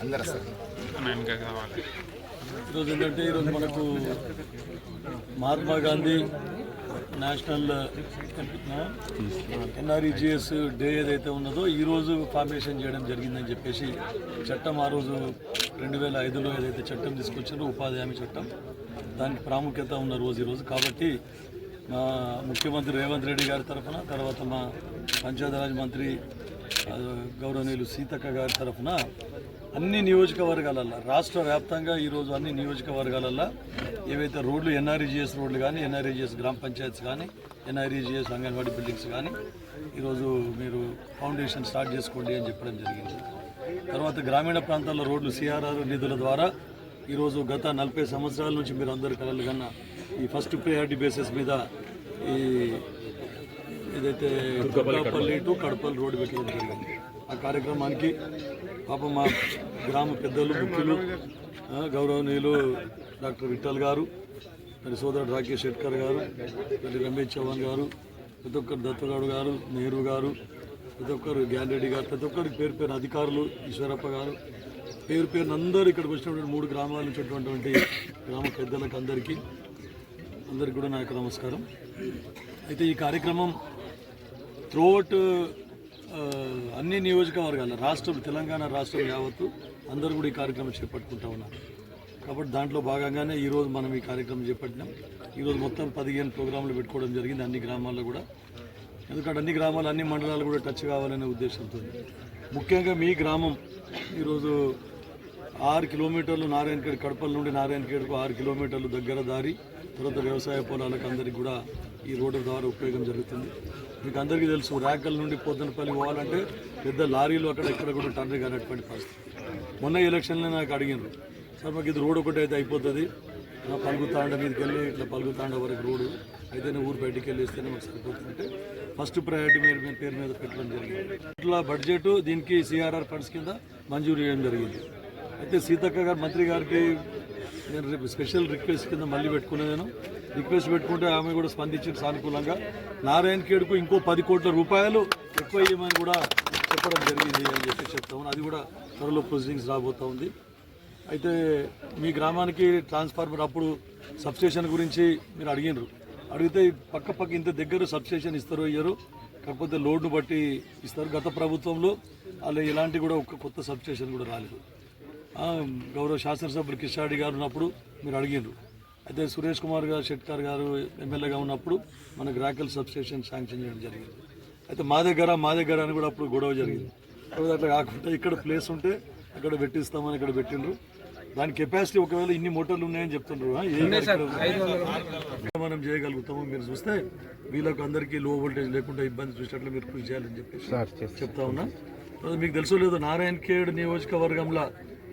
అందరూ వస్తారు. ఈరోజు ఏంటంటే ఈరోజు మనకు Mahatma Gandhi national NREGS day ఏదైతే ఉన్నదో ఈరోజు ఫార్మేషన్ చేయడం జరిగిందని చెప్పేసి చట్టం ఆ రోజు 2005లో ఏదైతే చట్టం తీసుకొచ్చారో ఉపాధి హామీ చట్టం, దానికి ప్రాముఖ్యత ఉన్న రోజు ఈరోజు. కాబట్టి మా ముఖ్యమంత్రి రేవంత్ రెడ్డి గారి తరఫున, తర్వాత మా పంచాయతీరాజ్ మంత్రి గౌరవనీయులు సీతక్క గారి తరఫున అన్ని నియోజకవర్గాలల్లో రాష్ట్ర వ్యాప్తంగా ఈరోజు అన్ని నియోజకవర్గాలల్లో ఏవైతే రోడ్లు ఎన్ఆర్ఈజిఎస్ రోడ్లు కానీ, ఎన్ఆర్ఈజిఎస్ గ్రామ పంచాయత్స్ కానీ, ఎన్ఆర్ఈజిఎస్ అంగన్వాడీ బిల్డింగ్స్ కానీ ఈరోజు మీరు ఫౌండేషన్ స్టార్ట్ చేసుకోండి అని చెప్పడం జరిగింది. తర్వాత గ్రామీణ ప్రాంతాల్లో రోడ్లు సిఆర్ఆర్ నిధుల ద్వారా ఈరోజు గత 40 సంవత్సరాల నుంచి మీరు అందరు కలలు కన్నా ఈ ఫస్ట్ ప్రయారిటీ బేసిస్ మీద ఈ ఏదైతే దుర్గాపల్లి టు కడపల్లి రోడ్డు పెట్టడం జరిగింది. ఆ కార్యక్రమానికి పాపం మా గ్రామ పెద్దలు ముఖ్యులు గౌరవనీయులు డాక్టర్ విఠల్ గారు, మరి సోదరుడు రాకేష్ శెట్కర్ గారు, మరి రమేష్ చౌహాన్ గారు, ప్రతి ఒక్కరు దత్తగాడు గారు, నెహ్రూ గారు, ప్రతి ఒక్కరు గ్యాలరెడ్డి గారు, ప్రతి ఒక్కరికి పేరు పేరు అధికారులు, ఈశ్వరప్ప గారు, పేరు పేరున అందరూ ఇక్కడికి వచ్చినటువంటి 3 గ్రామాల నుంచి వచ్చినటువంటి గ్రామ పెద్దలకు అందరికీ కూడా నా యొక్క నమస్కారం. అయితే ఈ కార్యక్రమం త్రూఅవుట్ అన్ని నియోజకవర్గాల రాష్ట్రం, తెలంగాణ రాష్ట్రం యావత్తు అందరూ కూడా ఈ కార్యక్రమం చేపట్టుకుంటూ ఉన్నారు. కాబట్టి దాంట్లో భాగంగానే ఈరోజు మనం ఈ కార్యక్రమం చేపట్టినాం. ఈరోజు మొత్తం 15 ప్రోగ్రాంలు పెట్టుకోవడం జరిగింది అన్ని గ్రామాల్లో కూడా. ఎందుకంటే అన్ని గ్రామాలు, అన్ని మండలాలు కూడా టచ్ కావాలనే ఉద్దేశంతో. ముఖ్యంగా మీ గ్రామం ఈరోజు 6 కిలోమీటర్లు నారాయణఖేడ్, కడపల్ నుండి నారాయణఖేడ్కు 6 కిలోమీటర్లు దగ్గర దారి, తర్వాత వ్యవసాయ పొలాలకు అందరికీ కూడా ఈ రోడ్డు ద్వారా ఉపయోగం జరుగుతుంది. మీకు అందరికీ తెలుసు, రాకల్ నుండి పొద్దునపల్లి పోవాలంటే పెద్ద లారీలు అక్కడ ఇక్కడ కూడా టర్న్ కానటువంటి పరిస్థితి. మొన్న ఎలక్షన్లో నాకు అడిగినారు, సార్ మాకు ఇది రోడ్ ఒకటి అయితే అయిపోతుంది, పలుగుతాండ మీదకి వెళ్ళి ఇట్లా పలుగుతాండ వరకు రోడ్డు అయితేనే ఊరు బయటికి వెళ్ళేస్తేనే మాకు సరిపోతుందంటే ఫస్ట్ ప్రయారిటీ పేరు మీద పెట్టడం జరిగింది. ఇట్లా బడ్జెట్ దీనికి సిఆర్ఆర్ ఫండ్స్ కింద మంజూరు చేయడం జరిగింది. అయితే సీతక్క గారు మంత్రి గారికి నేను రేపు స్పెషల్ రిక్వెస్ట్ కింద మళ్ళీ పెట్టుకునేదాను. రిక్వెస్ట్ పెట్టుకుంటే ఆమె కూడా స్పందించింది సానుకూలంగా. నారాయణఖేడ్కు ఇంకో 10 కోట్ల రూపాయలు ఎక్కువ ఇవ్వమని కూడా చెప్పడం జరిగింది అని చెప్పి చెప్తాము. అది కూడా త్వరలో ప్రొసీడింగ్స్ రాబోతూ ఉంది. అయితే మీ గ్రామానికి ట్రాన్స్ఫార్మర్ అప్పుడు సబ్స్టేషన్ గురించి మీరు అడిగితే పక్క ఇంత దగ్గర సబ్స్టేషన్ ఇస్తారో ఇయ్యరు, కాకపోతే లోడ్ను బట్టి ఇస్తారు. గత ప్రభుత్వంలో అలా ఇలాంటి కూడా ఒక్క కొత్త సబ్స్టేషన్ కూడా రాలేదు. గౌరవ శాసనసభ్యులు కిషారెడ్డి గారు ఉన్నప్పుడు మీరు అడిగినారు. అయితే సురేష్ కుమార్ గారు, షెట్కర్ గారు ఎమ్మెల్యేగా ఉన్నప్పుడు మనకు రాకల్ సబ్స్టేషన్ శాంక్షన్ చేయడం జరిగింది. అయితే మా దగ్గర అని కూడా అప్పుడు గొడవ జరిగింది. కాకపోతే అట్లా కాకుండా ఇక్కడ ప్లేస్ ఉంటే అక్కడ పెట్టిస్తామని ఇక్కడ పెట్టిండ్రు. దాని కెపాసిటీ ఒకవేళ ఇన్ని మోటార్లు ఉన్నాయని చెప్తుండ్రు. మనం చేయగలుగుతాము. మీరు చూస్తే వీళ్ళకు అందరికీ లో వోల్టేజ్ లేకుండా ఇబ్బంది చూసినట్లు మీరు కృషి చేయాలని చెప్పేసి చెప్తా ఉన్నా. మీకు తెలుసో లేదో, నారాయణఖేడ్ నియోజకవర్గంలో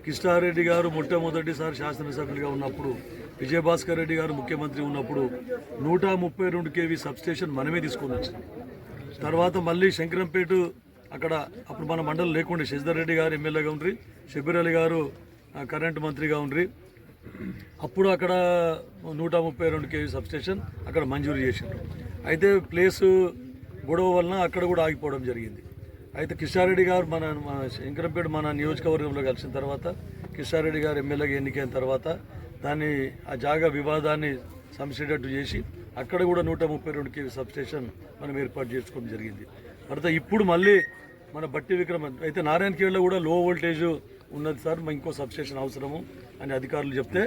కిష్టారెడ్డి గారు మొట్టమొదటిసారి శాసనసభ్యులుగా ఉన్నప్పుడు, విజయభాస్కర్ రెడ్డి గారు ముఖ్యమంత్రి ఉన్నప్పుడు 132 kV సబ్స్టేషన్ మనమే తీసుకొని వచ్చినాం. తర్వాత మళ్ళీ శంకరంపేట అక్కడ అప్పుడు మన మండలం లేకుండా శశిధర్ రెడ్డి గారు ఎమ్మెల్యేగా ఉండ్రి, షబీర్ అలీ గారు కరెంట్ మంత్రిగా ఉండ్రి. అప్పుడు అక్కడ 132 kV సబ్స్టేషన్ అక్కడ మంజూరు చేశారు. అయితే ప్లేసు గొడవ వలన అక్కడ కూడా ఆగిపోవడం జరిగింది. అయితే కిషారెడ్డి గారు మన శంకరంపేట మన నియోజకవర్గంలో కలిసిన తర్వాత, కిషారెడ్డి గారు ఎమ్మెల్యేగా ఎన్నికైన తర్వాత దాన్ని ఆ జాగా వివాదాన్ని సమస్యేటట్టు చేసి అక్కడ కూడా 132 kV సబ్స్టేషన్ మనం ఏర్పాటు చేసుకోవడం జరిగింది. తర్వాత ఇప్పుడు మళ్ళీ మన బట్టి విక్రమన్ అయితే నారాయణఖేడ్లో కూడా లో వోల్టేజ్ ఉన్నది సార్, ఇంకో సబ్స్టేషన్ అవసరము అని అధికారులు చెప్తే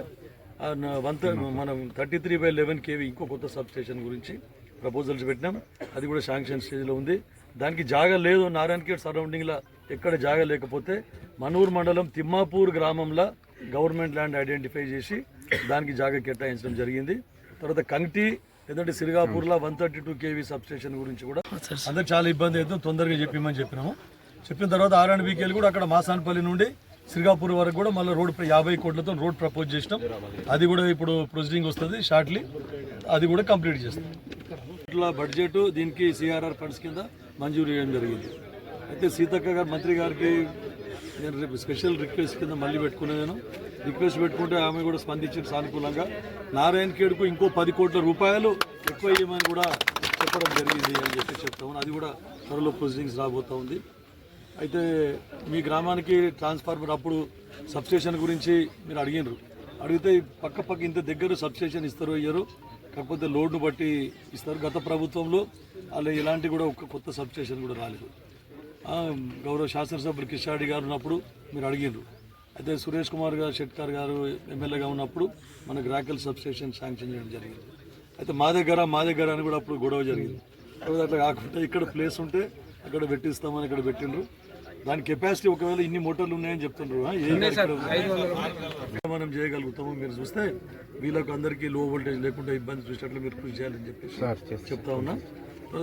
మనం 33/11 kV ఇంకో కొత్త సబ్స్టేషన్ గురించి ప్రపోజల్స్ పెట్టినాం. అది కూడా శాంక్షన్ స్టేజ్లో ఉంది. దానికి జాగా లేదు. నారాయణఖేడ్ సరౌండింగ్లో ఎక్కడ జాగా లేకపోతే మనూరు మండలం తిమ్మాపూర్ గ్రామంలో గవర్నమెంట్ ల్యాండ్ ఐడెంటిఫై చేసి దానికి జాగా కేటాయించడం జరిగింది. తర్వాత కంటి లేదంటే సిరిగాపూర్లో 132 kV సబ్స్టేషన్ గురించి కూడా అందరికి చాలా ఇబ్బంది అవుతుంది, తొందరగా చెప్పిమని చెప్పినాము. చెప్పిన తర్వాత ఆర్ఎండ్బీకేలు కూడా అక్కడ మాసాన్పల్లి నుండి సిరిగాపూర్ వరకు కూడా మళ్ళీ రోడ్ 50 కోట్లతో రోడ్ ప్రపోజ్ చేసినాం. అది కూడా ఇప్పుడు ప్రొసీడింగ్ వస్తుంది షార్ట్లీ, అది కూడా కంప్లీట్ చేస్తాం. ఇట్లా బడ్జెట్ దీనికి సిఆర్ఆర్ ఫండ్స్ కింద మంజూరు చేయడం జరిగింది. అయితే సీతక్క గారు మంత్రి గారికి నేను రేపు స్పెషల్ రిక్వెస్ట్ కింద మళ్ళీ పెట్టుకునేదాను. రిక్వెస్ట్ పెట్టుకుంటే ఆమె కూడా స్పందించింది సానుకూలంగా. నారాయణఖేడ్కు ఇంకో 10 కోట్ల రూపాయలు ఎక్కువ ఇవ్వమని కూడా చెప్పడం జరిగింది అని చెప్పి చెప్తాము. అది కూడా త్వరలో ప్రొసీడింగ్స్ రాబోతూ ఉంది. అయితే మీ గ్రామానికి ట్రాన్స్ఫార్మర్ అప్పుడు సబ్స్టేషన్ గురించి మీరు అడిగినారు. అడిగితే పక్క ఇంత దగ్గర సబ్స్టేషన్ ఇస్తారు ఇయ్యరు, కాకపోతే లోడ్ను బట్టి ఇస్తారు. గత ప్రభుత్వంలో అలా ఇలాంటి కూడా ఒక కొత్త సబ్స్టేషన్ కూడా రాలేదు. గౌరవ శాసనసభ్యులు కిషారెడ్డి గారు ఉన్నప్పుడు మీరు అడిగినారు. అయితే సురేష్ కుమార్ గారు షెట్కార్ గారు ఎమ్మెల్యేగా ఉన్నప్పుడు మనకు రాకెల్ సబ్స్టేషన్ శాంక్షన్ చేయడం జరిగింది. అయితే మా దగ్గర అని కూడా అప్పుడు గొడవ జరిగింది. కాకపోతే అట్లా కాకుండా ఇక్కడ ప్లేస్ ఉంటే అక్కడ పెట్టిస్తామని ఇక్కడ పెట్టిండ్రు. దాని కెపాసిటీ ఒకవేళ ఇన్ని మోటార్లు ఉన్నాయని చెప్తుండ్రు. మనం చేయగలుగుతాము. మీరు చూస్తే వీళ్ళకు అందరికీ లో వోల్టేజ్ లేకుండా ఇబ్బంది చూసేట్లు మీరు కృషి చేయాలని చెప్పేసి చెప్తా ఉన్నా.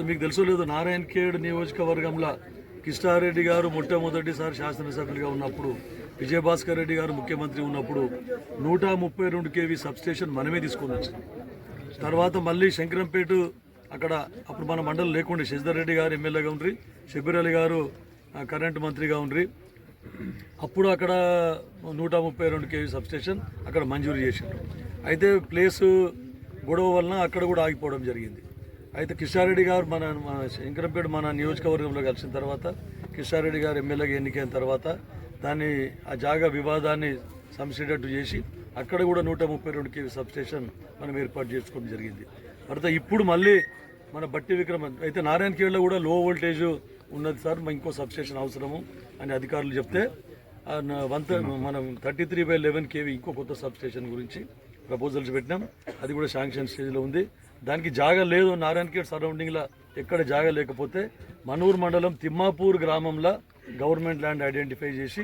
మీకు తెలుసో లేదు, నారాయణఖేడ్ నియోజకవర్గంలో కిష్టారెడ్డి గారు మొట్టమొదటిసారి శాసనసభ్యులుగా ఉన్నప్పుడు, విజయభాస్కర్ రెడ్డి గారు ముఖ్యమంత్రి ఉన్నప్పుడు 132 kV సబ్స్టేషన్ మనమే తీసుకొని వచ్చినాం. తర్వాత మళ్ళీ శంకరంపేట అక్కడ అప్పుడు మన మండలం లేకుండే, శశిధర్ రెడ్డి గారు ఎమ్మెల్యేగా ఉండ్రి, షబీర్ అలీ గారు కరెంట్ మంత్రిగా ఉండ్రి. అప్పుడు అక్కడ 132 kV సబ్స్టేషన్ అక్కడ మంజూరు చేసిండ్రు. అయితే ప్లేసు గొడవ వలన అక్కడ కూడా ఆగిపోవడం జరిగింది. అయితే కిషారెడ్డి గారు మన శంకరంపేట మన నియోజకవర్గంలో కలిసిన తర్వాత, కిషారెడ్డి గారు ఎమ్మెల్యేగా ఎన్నికైన తర్వాత దాన్ని ఆ జాగా వివాదాన్ని సమస్యేటట్టు చేసి అక్కడ కూడా 132 kV సబ్స్టేషన్ మనం ఏర్పాటు చేసుకోవడం జరిగింది. తర్వాత ఇప్పుడు మళ్ళీ మన బట్టి విక్రమన్ అయితే నారాయణఖేడ్లో కూడా లో వోల్టేజ్ ఉన్నది సార్, ఇంకో సబ్స్టేషన్ అవసరము అని అధికారులు చెప్తే మనం 33/11 kV ఇంకో కొత్త సబ్స్టేషన్ గురించి ప్రపోజల్స్ పెట్టినాం. అది కూడా శాంక్షన్ స్టేజ్లో ఉంది. దానికి జాగా లేదు. నారాయణఖేడ్ సరౌండింగ్లో ఎక్కడ జాగా లేకపోతే మనూరు మండలం తిమ్మాపూర్ గ్రామంలో గవర్నమెంట్ ల్యాండ్ ఐడెంటిఫై చేసి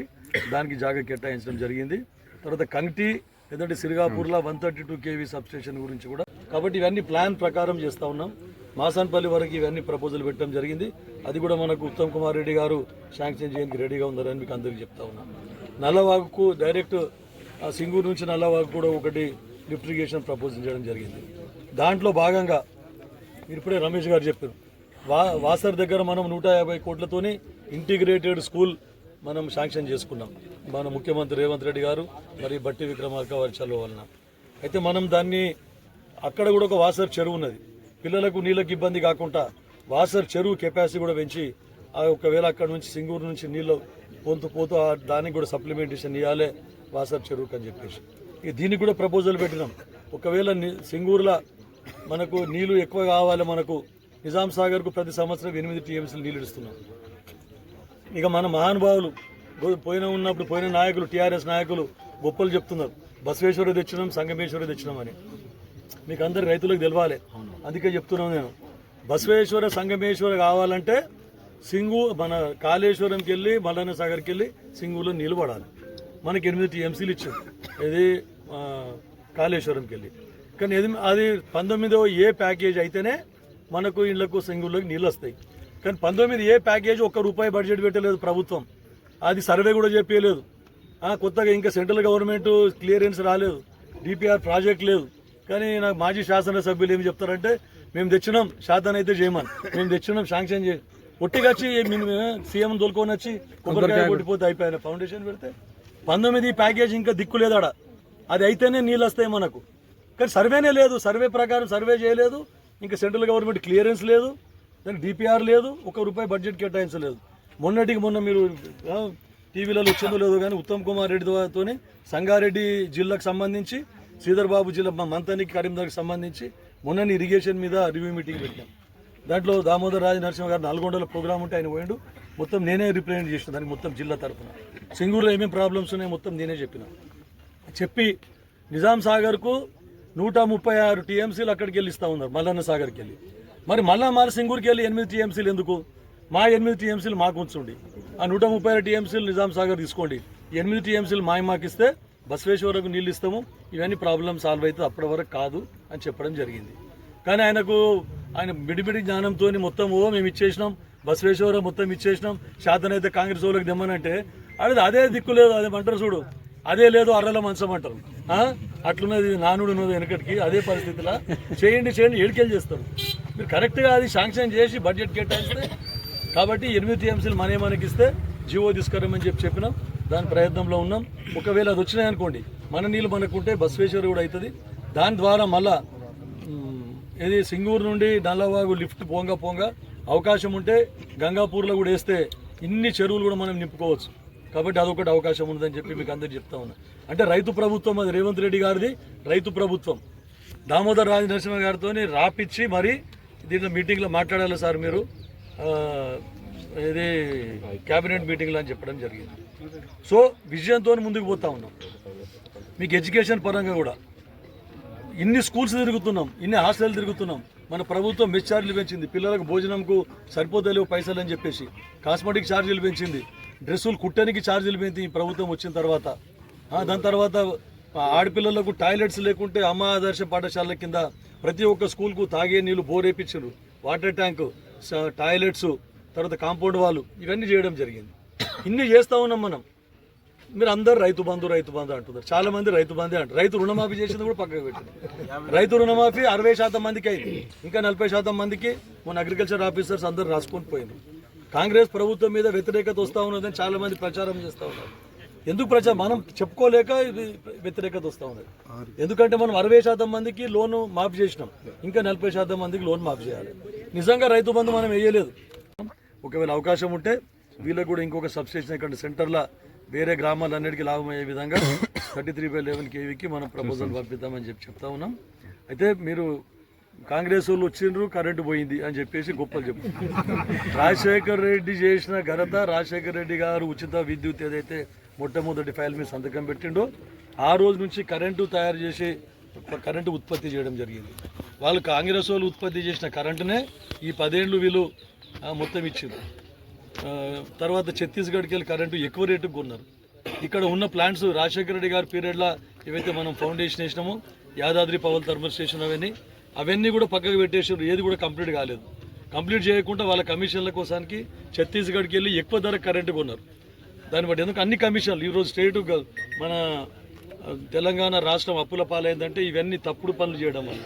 దానికి జాగా కేటాయించడం జరిగింది. తర్వాత కంటి లేదంటే సిరిగాపూర్లో 132 kV సబ్స్టేషన్ గురించి కూడా. కాబట్టి ఇవన్నీ ప్లాన్ ప్రకారం చేస్తూ ఉన్నాం. మాసాన్పల్లి వరకు ఇవన్నీ ప్రపోజల్ పెట్టడం జరిగింది. అది కూడా మనకు ఉత్తమ్ కుమార్ రెడ్డి గారు శాంక్షన్ చేయడానికి రెడీగా ఉన్నారని మీకు అందరికీ చెప్తా ఉన్నాం. నల్లవాగుకు డైరెక్ట్ సింగూరు నుంచి నల్లవాగు కూడా ఒకటి లిఫ్ట్ ఇరిగేషన్ ప్రపోజల్ చేయడం జరిగింది. దాంట్లో భాగంగా మీరు ఇప్పుడే రమేష్ గారు చెప్పారు, వాసర్ దగ్గర మనం 150 కోట్లతోని ఇంటిగ్రేటెడ్ స్కూల్ మనం శాంక్షన్ చేసుకున్నాం. మన ముఖ్యమంత్రి రేవంత్ రెడ్డి గారు మరి బట్టి విక్రమార్క వారి చలువ వలన. అయితే మనం దాన్ని అక్కడ కూడా ఒక వాసర్ చెరువు ఉన్నది, పిల్లలకు నీళ్ళకి ఇబ్బంది కాకుండా వాసర్ చెరువు కెపాసిటీ కూడా పెంచి ఒకవేళ అక్కడ నుంచి సింగూరు నుంచి నీళ్ళు పోతూ దానికి కూడా సప్లిమెంటేషన్ ఇవ్వాలి వాసర్ చెరువుకి అని చెప్పేసి దీనికి కూడా ప్రపోజల్ పెట్టినాం. ఒకవేళ సింగూరులో మనకు నీళ్లు ఎక్కువ కావాలి, మనకు నిజాం సాగర్కు ప్రతి సంవత్సరం 8 TMC నీళ్ళు ఇస్తున్నాం. ఇక మన మహానుభావులు పోయిన నాయకులు, టీఆర్ఎస్ నాయకులు గొప్పలు చెప్తున్నారు, బసవేశ్వర తెచ్చినాం, సంగమేశ్వర తెచ్చినాం అని. మీకు అందరికి రైతులకు తెలవాలి, అందుకే చెప్తున్నాను నేను. బసవేశ్వర సంగమేశ్వర కావాలంటే మన కాళేశ్వరంకి వెళ్ళి మల్లన్న సాగర్కి వెళ్ళి సింగూరులో నీళ్ళు పడాలి. మనకి 8 TMCలు ఇచ్చారు ఇది కాళేశ్వరంకి వెళ్ళి. కానీ అది 19A ప్యాకేజ్ అయితేనే మనకు ఇళ్లకు సింగూరులోకి నీళ్ళు వస్తాయి. కానీ 19A ప్యాకేజ్ ₹1 బడ్జెట్ పెట్టలేదు ప్రభుత్వం. అది సర్వే కూడా చెప్పలేదు. కొత్తగా ఇంకా సెంట్రల్ గవర్నమెంట్ క్లియరెన్స్ రాలేదు, DPR ప్రాజెక్ట్ లేదు. కానీ నాకు మాజీ శాసనసభ్యులు ఏమి చెప్తారంటే, మేము తెచ్చినాం శాతం అయితే చేయమని, మేము తెచ్చినాం శాంక్షన్ చేయి, ఒట్టిగా వచ్చి సీఎం తోలుకొని వచ్చి కొబ్బరికాయ కొట్టిపోతే అయిపోయిన ఫౌండేషన్ పెడితే 19 ప్యాకేజ్ ఇంకా దిక్కు లేదాడ. అది అయితేనే నీళ్ళు వస్తాయి మనకు. కానీ సర్వేనే లేదు, సర్వే ప్రకారం సర్వే చేయలేదు, ఇంకా సెంట్రల్ గవర్నమెంట్ క్లియరెన్స్ లేదు, దానికి DPR లేదు, ₹1 బడ్జెట్ కేటాయించలేదు. మొన్న మీరు టీవీలలో వచ్చిందో లేదో కానీ ఉత్తమ్ కుమార్ రెడ్డితో సంగారెడ్డి జిల్లాకు సంబంధించి, శ్రీధర్ బాబు జిల్లా మంతానికి కరీంనగర్కి సంబంధించి మొన్న ఇరిగేషన్ మీద రివ్యూ మీటింగ్ పెట్టాం. దాంట్లో దామోదర్ రాజ నరసింహ గారు 400 ప్రోగ్రామ్ ఉంటే ఆయన పోయిండు, మొత్తం నేనే రిప్రజెంట్ చేసిన దానికి మొత్తం జిల్లా తరఫున. సింగూరులో ఏమేమి ప్రాబ్లమ్స్ ఉన్నాయో మొత్తం నేనే చెప్పి నిజాం సాగర్కు 136 TMCలు అక్కడికి వెళ్ళి ఇస్తూ ఉన్నారు, మల్లన్న సాగర్కి వెళ్ళి. మరి మళ్ళీ సింగూరుకి వెళ్ళి 8 TMCలు ఎందుకు? మా 8 TMCలు మాకు ఉంచండి, ఆ 136 TMCలు నిజాం సాగర్ తీసుకోండి, 8 TMCలు మాకు ఇస్తే బసవేశ్వరకు నీళ్ళు ఇస్తాము, ఇవన్నీ ప్రాబ్లమ్ సాల్వ్ అవుతుంది, అప్పటి వరకు కాదు అని చెప్పడం జరిగింది. కానీ ఆయన బిడిబిడి జ్ఞానంతో మొత్తం మేము ఇచ్చేసినాం, బసవేశ్వరం మొత్తం ఇచ్చేసినాం, శాతనైతే కాంగ్రెస్ వాళ్ళకి దమ్మనంటే అదే దిక్కు లేదు, అదేమంటారు చూడు, అదే లేదు అర్రల మంచం అంటారు. అట్లున్నది, నానుడు ఉన్నది వెనకటికి. అదే పరిస్థితిలో చేయండి ఏడికెళ్ళి చేస్తారు. మీరు కరెక్ట్గా అది శాంక్షన్ చేసి బడ్జెట్ కేటాయిస్తే, కాబట్టి 8 TMCలు మనకి ఇస్తే జీవో తీసుకురమని చెప్పినాం, దాని ప్రయత్నంలో ఉన్నాం. ఒకవేళ అది వచ్చినాయనుకోండి, మన నీళ్ళు మనకుంటే బసవేశ్వర్ కూడా అవుతుంది. దాని ద్వారా మళ్ళా సింగూరు నుండి నల్లవాగు లిఫ్ట్ పోంగా అవకాశం ఉంటే గంగాపూర్లో కూడా వేస్తే ఇన్ని చెరువులు కూడా మనం నింపుకోవచ్చు. కాబట్టి అదొకటి అవకాశం ఉందని చెప్పి మీకు అందరికి చెప్తా ఉన్నా. అంటే రైతు ప్రభుత్వం అది రేవంత్ రెడ్డి గారిది రైతు ప్రభుత్వం. దామోదర్ రాజ నరసింహ గారితో రాపిచ్చి మరి దీంట్లో మీటింగ్లో మాట్లాడాలి సార్ మీరు ఇది క్యాబినెట్ మీటింగ్లో అని చెప్పడం జరిగింది. సో విజయంతో ముందుకు పోతా ఉన్నాం. మీకు ఎడ్యుకేషన్ పరంగా కూడా ఇన్ని స్కూల్స్ తిరుగుతున్నాం, ఇన్ని హాస్టల్ తిరుగుతున్నాం. మన ప్రభుత్వం మెస్ ఛార్జీలు పెంచింది, పిల్లలకు భోజనంకు సరిపోతలేవు పైసలు అని చెప్పేసి కాస్మెటిక్ ఛార్జీలు పెంచింది, డ్రెస్సులు కుట్టడానికి ఛార్జీలు పెంచింది ఈ ప్రభుత్వం వచ్చిన తర్వాత. దాని తర్వాత ఆడపిల్లలకు టాయిలెట్స్ లేకుంటే అమ్మ ఆదర్శ పాఠశాలల కింద ప్రతి ఒక్క స్కూల్కు తాగే నీళ్లు బోరేపించారు, వాటర్ ట్యాంకు, టాయిలెట్స్, తర్వాత కాంపౌండ్ వాళ్ళు, ఇవన్నీ చేయడం జరిగింది. ఇన్ని చేస్తూ ఉన్నాం మనం. మీరు అందరు రైతు బంధు అంటున్నారు. చాలా మంది రైతు బంధే అంటారు. రైతు రుణమాఫీ చేసింది కూడా పక్కకు పెట్టింది. రైతు రుణమాఫీ 60% మందికి అయింది, ఇంకా 40% మందికి మన అగ్రికల్చర్ ఆఫీసర్స్ అందరు రాసుకొని పోయినారు. కాంగ్రెస్ ప్రభుత్వం మీద వ్యతిరేకత వస్తూ ఉన్నదని చాలా మంది ప్రచారం చేస్తూ ఉన్నారు. ఎందుకు ప్రచారం? మనం చెప్పుకోలేక వ్యతిరేకత వస్తూ ఉన్నది. ఎందుకంటే మనం 60% మందికి లోను మాఫీ చేసినాం, ఇంకా 40% మందికి లోన్ మాఫీ చేయాలి. నిజంగా రైతు బంధు మనం వేయలేదు. ఒకవేళ అవకాశం ఉంటే వీళ్ళకు కూడా ఇంకొక సబ్స్టేషన్ ఇక్కడ సెంటర్లో వేరే గ్రామాలన్నిటికీ లాభం అయ్యే విధంగా 33/11 kVకి మనం ప్రపోజల్ పంపిద్దామని చెప్తా ఉన్నాం. అయితే మీరు కాంగ్రెస్ వాళ్ళు వచ్చిండ్రు కరెంటు పోయింది అని చెప్పేసి గొప్పలు చెప్తున్నారు. రాజశేఖర్ రెడ్డి చేసిన ఘనత, రాజశేఖర్ రెడ్డి గారు ఉచిత విద్యుత్ ఏదైతే మొట్టమొదటి ఫైల్ మీద సంతకం పెట్టిండో ఆ రోజు నుంచి కరెంటు తయారు చేసి కరెంటు ఉత్పత్తి చేయడం జరిగింది. వాళ్ళు కాంగ్రెస్ వాళ్ళు ఉత్పత్తి చేసిన కరెంటునే ఈ 10 ఏళ్ళు వీళ్ళు మొత్తం ఇచ్చింది. తర్వాత ఛత్తీస్గఢ్కి వెళ్ళి కరెంటు ఎక్కువ రేటుకు కొన్నారు. ఇక్కడ ఉన్న ప్లాంట్స్ రాజశేఖర రెడ్డి గారి పీరియడ్లో ఏవైతే మనం ఫౌండేషన్ వేసినామో యాదాద్రి పవర్ థర్మల్ స్టేషన్ అవన్నీ కూడా పక్కకు పెట్టేసారు. ఏది కూడా కంప్లీట్ కాలేదు. కంప్లీట్ చేయకుండా వాళ్ళ కమిషన్ల కోసానికి ఛత్తీస్గఢ్కి వెళ్ళి ఎక్కువ ధర కరెంటు కొన్నారు. దాన్ని బట్టి ఎందుకు అన్ని కమిషన్లు ఈరోజు స్టేటు మన తెలంగాణ రాష్ట్రం అప్పుల పాలైందంటే ఇవన్నీ తప్పుడు పనులు చేయడం వల్ల.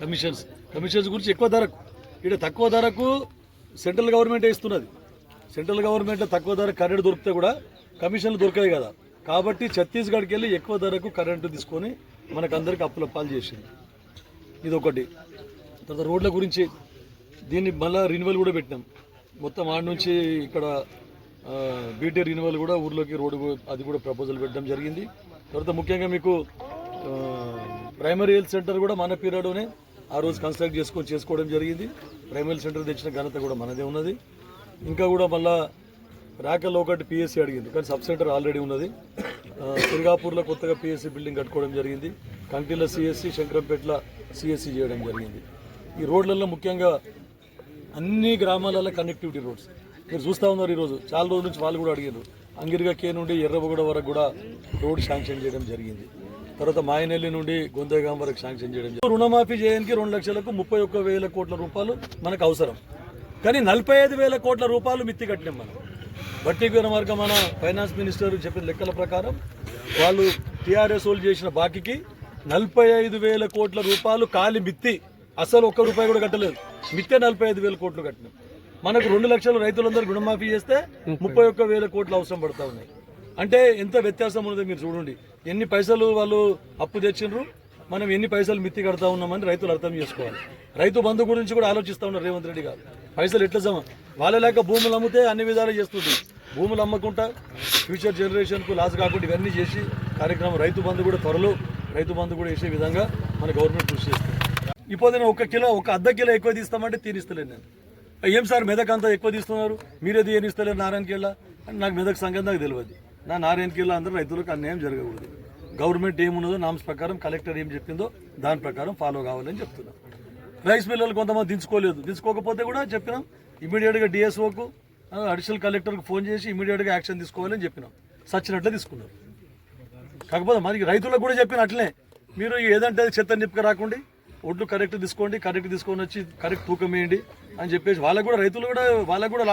కమిషన్స్ గురించి ఎక్కువ ధరకు, ఇక్కడ తక్కువ ధరకు సెంట్రల్ గవర్నమెంట్ ఇస్తున్నది. సెంట్రల్ గవర్నమెంట్లో తక్కువ ధర కరెంటు దొరికితే కూడా కమిషన్లు దొరకాయి కదా. కాబట్టి ఛత్తీస్గఢ్కి వెళ్ళి ఎక్కువ ధరకు కరెంటు తీసుకొని మనకందరికి అప్పుల పాలు చేసింది. ఇదొకటి. తర్వాత రోడ్ల గురించి దీన్ని మళ్ళీ రినివల్ కూడా పెట్టినాం. మొత్తం ఆడ నుంచి ఇక్కడ బీటీ రినివల్ కూడా ఊర్లోకి రోడ్డు అది కూడా ప్రపోజల్ పెట్టడం జరిగింది. తర్వాత ముఖ్యంగా మీకు ప్రైమరీ హెల్త్ సెంటర్ కూడా మన పీరియడ్లోనే ఆ రోజు కన్స్ట్రక్ట్ చేసుకోవడం జరిగింది. ప్రైమరీ సెంటర్ తెచ్చిన ఘనత కూడా మనదే ఉన్నది. ఇంకా కూడా మళ్ళా రాకల్లో ఒకటి పిఎస్సి అడిగింది, కానీ సబ్ సెంటర్ ఆల్రెడీ ఉన్నది. సింగాపూర్లో కొత్తగా పిఎస్సి బిల్డింగ్ కట్టుకోవడం జరిగింది. కంకిల సిఎస్సి, శంకరంపేటలో సిఎస్సి చేయడం జరిగింది. ఈ రోడ్లలో ముఖ్యంగా అన్ని గ్రామాలలో కనెక్టివిటీ రోడ్స్ మీరు చూస్తూ ఉన్నారు. ఈరోజు చాలా రోజుల నుంచి వాళ్ళు కూడా అడిగారు. అంగిరిగా కే నుండి ఎర్రబగూడ వరకు కూడా రోడ్ శాంక్షన్ చేయడం జరిగింది. తర్వాత మాయనెల్లి నుండి గొందేగాం వరకు శాంక్షన్ చేయడం జరిగింది. రుణమాఫీ చేయడానికి 2 లక్షలకు 31,000 కోట్ల రూపాయలు మనకు అవసరం. కానీ 45,000 కోట్ల రూపాయలు మిత్తి కట్టినాం మనం. బట్టి విక్రమార్క మన ఫైనాన్స్ మినిస్టర్ చెప్పిన లెక్కల ప్రకారం వాళ్ళు టీఆర్ఎస్ వాళ్ళు చేసిన బాకీకి 45,000 కోట్ల రూపాయలు ఖాళీ మిత్తి. అసలు ఒక్క రూపాయి కూడా కట్టలేదు. మిత్తే 45,000 కోట్లు కట్టినాం. మనకు 2 లక్షలు రైతులందరూ రుణమాఫీ చేస్తే 31,000 కోట్లు అవసరం పడతా ఉన్నాయి. అంటే ఎంత వ్యత్యాసం ఉన్నదో మీరు చూడండి. ఎన్ని పైసలు వాళ్ళు అప్పు తెచ్చిండ్రు, మనం ఎన్ని పైసలు మిత్తి కడతా ఉన్నామని రైతులు అర్థం చేసుకోవాలి. రైతు బంధు గురించి కూడా ఆలోచిస్తూ ఉన్నారు రేవంత్ రెడ్డి గారు. పైసలు ఎట్లా జమ వాళ్ళ లేక భూములు అమ్మితే అన్ని విధాలు చేస్తుంది. భూములు అమ్మకుండా ఫ్యూచర్ జనరేషన్కు లాస్ కాకుండా ఇవన్నీ చేసి కార్యక్రమం రైతు బంధు కూడా త్వరలో రైతు బంధు కూడా వేసే విధంగా మన గవర్నమెంట్ కృషి చేస్తుంది. ఇప్పుడు నేను ఒక అర్ధ కిలో ఎక్కువ తీస్తామంటే తీనిస్తలేను నేను. ఏం సార్ మెదక్ అంతా ఎక్కువ తీస్తున్నారు, మీరేది ఏం ఇస్తలేరు నారాయణకేళ్ళ అని నాకు మెదక్ సంగతి నాకు తెలియదు. నా నారాయణకేళ్ళ అందరూ రైతులకు అన్యాయం జరగకూడదు. గవర్నమెంట్ ఏమున్నదో నామ్స్ ప్రకారం కలెక్టర్ ఏం చెప్పిందో దాని ప్రకారం ఫాలో కావాలని చెప్తున్నాం. రైస్ మిల్లర్లు కొంతమంది దించుకోకపోతే కూడా చెప్పినాం. ఇమీడియట్గా డిఎస్ఓకు అడిషనల్ కలెక్టర్కి ఫోన్ చేసి ఇమీడియట్గా యాక్షన్ తీసుకోవాలని చెప్పినాం. సచ్చినట్లే తీసుకున్నారు. కాకపోతే మనకి రైతులకు కూడా చెప్పిన అట్లనే మీరు ఏదంటే చెత్త నిప్పుక రాకుండా ఒడ్లు కరెక్ట్ తీసుకోండి, కరెక్ట్ తీసుకొని వచ్చి కరెక్ట్ తూకం వేయండి అని చెప్పేసి వాళ్ళకు కూడా రైతులు కూడా వాళ్ళకు కూడా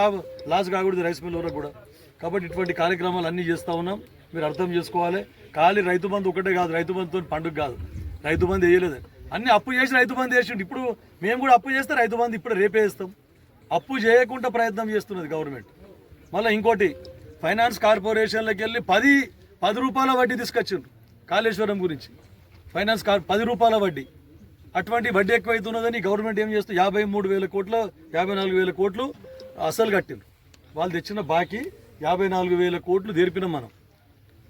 లాస్ కాకూడదు రైస్ మిల్లర్లకు కూడా. కాబట్టి ఇటువంటి కార్యక్రమాలు అన్నీ చేస్తూ ఉన్నాం. మీరు అర్థం చేసుకోవాలి. ఖాళీ రైతు బంధు ఒకటే కాదు, రైతు బంధుతో పండుగ కాదు. రైతు బంధు వేయలేదు, అన్ని అప్పు చేసి రైతు బంధు వేసిండు. ఇప్పుడు మేము కూడా అప్పు చేస్తే రైతు బంధు ఇప్పుడు రేపే వేస్తాం. అప్పు చేయకుండా ప్రయత్నం చేస్తున్నది గవర్నమెంట్. మళ్ళీ ఇంకోటి ఫైనాన్స్ కార్పొరేషన్లకు వెళ్ళి 10 రూపాయల వడ్డీ తీసుకొచ్చిండ్రు కాళేశ్వరం గురించి. ఫైనాన్స్ 10 రూపాయల వడ్డీ. అటువంటి వడ్డీ ఎక్కువైతున్నదని గవర్నమెంట్ ఏం చేస్తుంది 53,000 కోట్లు 54,000 కోట్లు అసలు కట్టిండ్రు. వాళ్ళు తెచ్చిన బాకీ 54,000 కోట్లు తీర్పినాం మనం.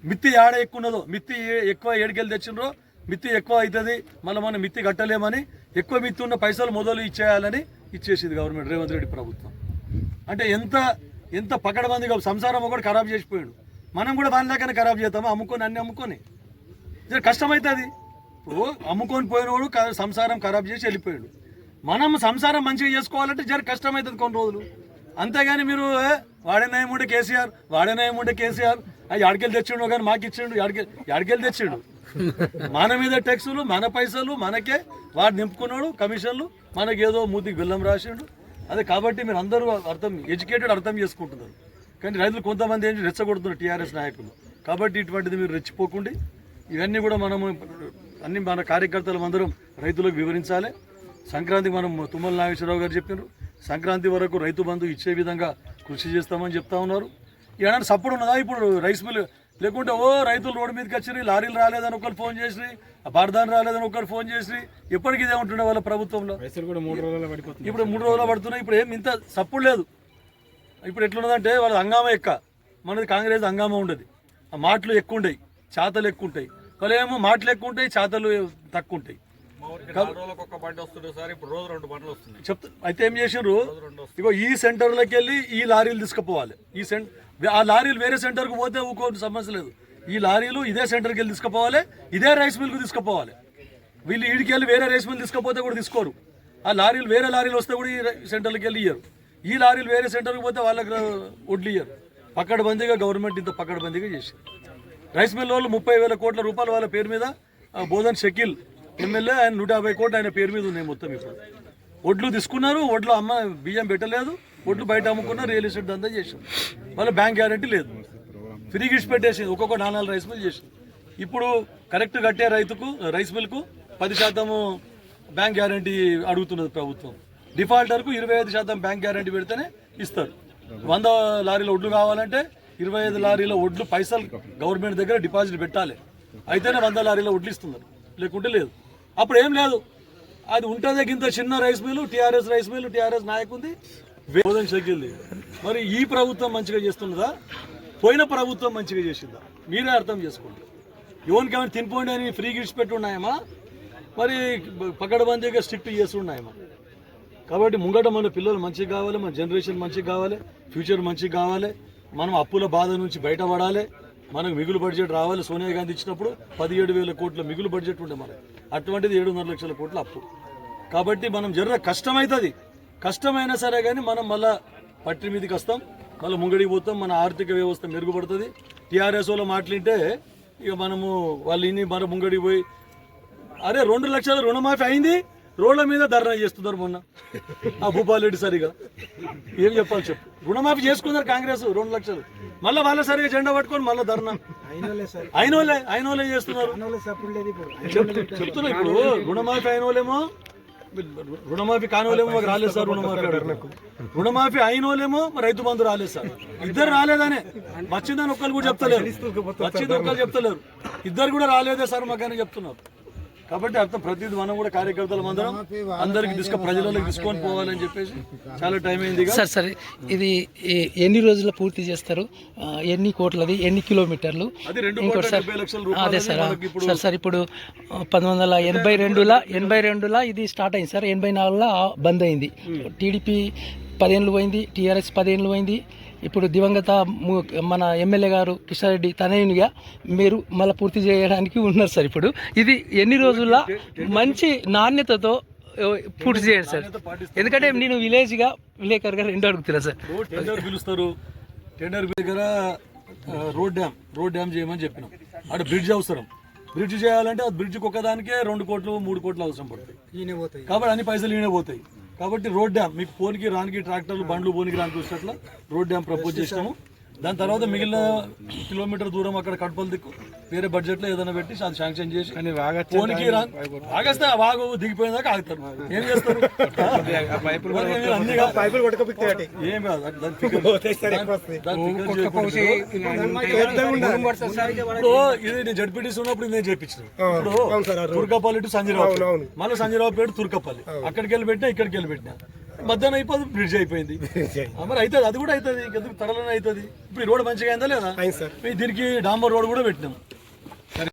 మిత్తి ఏడ ఎక్కువ ఉన్నదో, మిత్తి ఎక్కువ ఏడికెళ్ళి తెచ్చినరో మిత్తి ఎక్కువ అవుతుంది, మళ్ళీ మనం మిత్తి కట్టలేమని ఎక్కువ మిత్తి ఉన్న పైసలు మొదలు ఇచ్చేయాలని ఇచ్చేసింది గవర్నమెంట్, రేవంత్ రెడ్డి ప్రభుత్వం. అంటే ఎంత పకడ్బందీగా సంసారం ఒకటి ఖరాబ్ చేసిపోయాడు. మనం కూడా దాని దాకానే ఖరాబ్ చేస్తాము, అన్ని అమ్ముకొని. జర కష్టమవుతుంది. ఇప్పుడు అమ్ముకొని పోయినోడు సంసారం ఖరాబ్ చేసి వెళ్ళిపోయాడు. మనం సంసారం మంచిగా చేసుకోవాలంటే జర కష్టమవుతుంది కొన్ని రోజులు. అంతేగాని మీరు వాడేనాయముండే కేసీఆర్ అవి ఆడికెళ్ళి తెచ్చిండు కానీ మాకు ఇచ్చిండు, ఆడికెళ్ళి తెచ్చిండు. మన మీద ట్యాక్సులు, మన పైసలు మనకే వాడు నింపుకున్నాడు, కమిషన్లు మనకి ఏదో మూతికి బెల్లం రాసిండు. అదే కాబట్టి మీరు అందరూ ఎడ్యుకేటెడ్ అర్థం చేసుకుంటున్నారు. కానీ రైతులు కొంతమంది ఏంటి రెచ్చగొడుతున్నారు టీఆర్ఎస్ నాయకులు. కాబట్టి ఇటువంటిది మీరు రెచ్చిపోకుండా ఇవన్నీ కూడా అన్ని మన కార్యకర్తలు అందరం రైతులకు వివరించాలి. సంక్రాంతికి మనం తుమ్మల నాగేశ్వరరావు గారు చెప్పినారు, సంక్రాంతి వరకు రైతు బంధు ఇచ్చే విధంగా కృషి చేస్తామని చెప్తా ఉన్నారు. ఏమన్నా సపోర్ట్ ఉన్నదా? ఇప్పుడు రైస్ మిల్ లేకుంటే రైతులు రోడ్డు మీదకి వచ్చి లారీలు రాలేదని ఒకరు ఫోన్ చేసి, బార్దాన్ రాలేదని ఒకరు ఫోన్ చేసి ఎప్పటికీ ఇదే ఉంటుండే వాళ్ళ ప్రభుత్వంలో. ఇప్పుడు 3 రోజులు పడుతున్నాయి. ఇప్పుడు ఏం ఇంత సపోర్ట్ లేదు. ఇప్పుడు ఎట్లున్నదంటే వాళ్ళ హంగామా మనది కాంగ్రెస్ హంగామా ఉండదు. ఆ మాటలు ఎక్కువ ఉంటాయి, చాతలు ఎక్కువ ఉంటాయి. వాళ్ళేమో మాటలు ఎక్కువ ఉంటాయి, చాతలు తక్కువ ఉంటాయి. చెప్తా అయితే ఏం చేసిండ్రు, ఇగో ఈ సెంటర్లోకి వెళ్ళి ఈ లారీలు తీసుకుపోవాలి. ఆ లారీలు వేరే సెంటర్కి పోతే ఊకోని సమస్య లేదు. ఈ లారీలు ఇదే సెంటర్కి వెళ్ళి తీసుకుపోవాలి, ఇదే రైస్ మిల్కు తీసుకుపోవాలి. వీళ్ళు ఈడికి వెళ్ళి వేరే రైస్ మిల్ తీసుకపోతే కూడా తీసుకోరు. ఆ లారీలు వేరే లారీలు వస్తే కూడా ఈ సెంటర్కి వెళ్ళి ఇయ్యరు. ఈ లారీలు వేరే సెంటర్కి పోతే వాళ్ళకి వడ్లు ఇయ్యరు. పక్కడబందీగా గవర్నమెంట్ ఇంత పక్కడబందీగా చేసింది. రైస్ మిల్ వాళ్ళు 30,000 కోట్ల రూపాయలు వాళ్ళ పేరు మీద, బోధన్ షకీల్ ఎమ్మెల్యే ఆయన 150 కోట్లు ఆయన పేరు మీద ఉన్నాయి మొత్తం. ఇప్పుడు వడ్లు తీసుకున్నారు, వడ్లు బియ్యం పెట్టలేదు, వడ్లు బయట అమ్ముకున్నారు, రియల్ ఎస్టేట్ దందా చేసాం. వాళ్ళ బ్యాంక్ గ్యారంటీ లేదు, ఫ్రీ గిఫ్ట్స్ పెట్టేసింది, ఒక్కొక్క 4 రైస్ మిల్ చేసింది. ఇప్పుడు కరెక్ట్ కట్టే రైస్ మిల్కు 10% బ్యాంక్ గ్యారంటీ అడుగుతున్నది ప్రభుత్వం. డిఫాల్టర్కు 25% బ్యాంక్ గ్యారంటీ పెడితేనే ఇస్తారు. 100 లారీల వడ్లు కావాలంటే 25 లారీల వడ్లు పైసలు గవర్నమెంట్ దగ్గర డిపాజిట్ పెట్టాలి, అయితేనే 100 లారీల వడ్లు ఇస్తున్నారు, లేకుంటే లేదు. అప్పుడు ఏం లేదు. అది ఉంటుంది ఇంత చిన్న rice mill, TRS rice mill, TRS నాయకుంది, బోధన్ షకీల్ది. మరి ఈ ప్రభుత్వం మంచిగా చేస్తున్నదా, పోయిన ప్రభుత్వం మంచిగా చేసిందా? మీరే అర్థం చేసుకోండి. ఎవరికేమైనా తినిపోండి అని ఫ్రీ గిఫ్ట్స్ పెట్టి ఉన్నాయేమా, మరి పకడ్బందీగా స్ట్రిక్ట్ చేసి ఉన్నాయేమా? కాబట్టి ముంగట మన పిల్లలు మంచిగా కావాలి, మన జనరేషన్ మంచిగా కావాలి, ఫ్యూచర్ మంచిగా కావాలి. మనం అప్పుల బాధ నుంచి బయటపడాలి. మనకు మిగులు బడ్జెట్ రావాలి. సోనియా గాంధీ ఇచ్చినప్పుడు 17,000 కోట్ల మిగులు బడ్జెట్ ఉండే మనకు, అటువంటిది 7.5 లక్షల కోట్ల అప్పు. కాబట్టి మనం కష్టమవుతుంది. కష్టమైనా సరే కానీ మనం మళ్ళీ పట్టి మీదకి వస్తాం, మళ్ళీ ముంగడికి పోతాం, మన ఆర్థిక వ్యవస్థ మెరుగుపడుతుంది. టీఆర్ఎస్ వాళ్ళు మాట్లాడితే ఇక మనము వాళ్ళు ఇన్ని మన ముంగడికి పోయి అరే 2 లక్షల రుణమాఫీ అయింది, రోడ్ల మీద ధర్నా చేస్తున్నారు. మొన్న ఆ భూపాల్ రెడ్డి సరిగా ఏం చెప్పాలి చెప్పు. రుణమాఫీ చేసుకున్నారు కాంగ్రెస్ 2 లక్షలు, మళ్ళీ వాళ్ళ సరిగా జెండా పట్టుకొని మళ్ళీ ధర్నా. అయినోళ్ళే చేస్తున్నారు. చెప్తున్నా ఇప్పుడు రుణమాఫీ అయినోళ్ళేమో, రుణమాఫీ కానివాళ్ళేమో మాకు రాలేదు సార్ రుణమాఫీ అయినోళ్ళేమో రైతు బంధు రాలేదు సార్. ఇద్దరు రాలేదనే, వచ్చిందని ఒక్కరు కూడా చెప్తలేరు. ఇద్దరు కూడా రాలేదే సార్ మాకని చెప్తున్నారు. కాబట్టి అర్థం ప్రతిదీ మనం కూడా కార్యకర్తలు అందరం అందరికి ప్రజలకు తీసుకొని పోవాలని చెప్పేసి చాలా టైం అయింది. సరే ఇది ఎన్ని రోజుల్లో పూర్తి చేస్తారు, ఎన్ని కోట్లది, ఎన్ని కిలోమీటర్లు? అదే సార్ ఇప్పుడు 1982లో ఇది స్టార్ట్ అయింది సార్, 84లో బంద్ అయింది. టీడీపీ 10 ఏళ్ళు పోయింది, టీఆర్ఎస్ 10 ఏళ్ళు పోయింది. ఇప్పుడు దివంగత మన ఎమ్మెల్యే గారు కిషారెడ్డి తనయునిగా మీరు మళ్ళీ పూర్తి చేయడానికి ఉన్నారు సార్. ఇప్పుడు ఇది ఎన్ని రోజుల్లో మంచి నాణ్యతతో పూర్తి చేయండి సార్, ఎందుకంటే నేను విలేకర్గా 2 అడుగుతున్నా సార్. టెండర్ పిలుస్తారు, టెండర్ దగ్గర రోడ్ డ్యామ్ చేయమని చెప్పినాం. అక్కడ బ్రిడ్జ్ అవసరం, బ్రిడ్జ్ చేయాలంటే ఆ బ్రిడ్జ్కి ఒకదానికే 2 కోట్లు 3 కోట్లు అవసరం పడుతుంది. కాబట్టి అన్ని పైసలు ఈయనే పోతాయి. కాబట్టి రోడ్ డ్యామ్ మీకు పోనికి రానికి ట్రాక్టర్లు బండ్లు పోనికి రానికి వచ్చేట్లా రోడ్ డ్యామ్ ప్రపోజ్ చేసినాము. దాని తర్వాత మిగిలిన కిలోమీటర్ దూరం అక్కడ కట్పలు దిక్కు వేరే బడ్జెట్లో ఏదైనా పెట్టి అది శాంక్షన్ చేసి పోనికి ఆగేస్తే ఆ వాగు దిగిపోయేదాకా ఆగుతారు. ఏం చేస్తారు? ఏం కాదు. ఇది నేను జడ్పీటీసీ ఉన్నప్పుడు నేను చేయించిన. ఇప్పుడు తుర్కపల్లి టు సంజయరావు, మళ్ళీ సంజయరావు పేరు తుర్కపల్లి, అక్కడికి వెళ్ళి పెట్టినా, ఇక్కడికి వెళ్ళి పెట్టినా. మధ్యాహ్నం అయిపోతుంది బ్రిడ్జ్ అయిపోయింది. మరి అవుతుంది, అది కూడా అవుతుంది, ఎందుకు తడలోనే అవుతుంది. ఇప్పుడు ఈ రోడ్ మంచిగా అయిందా లేదా? దీనికి డాంబర్ రోడ్ కూడా పెట్టినాం.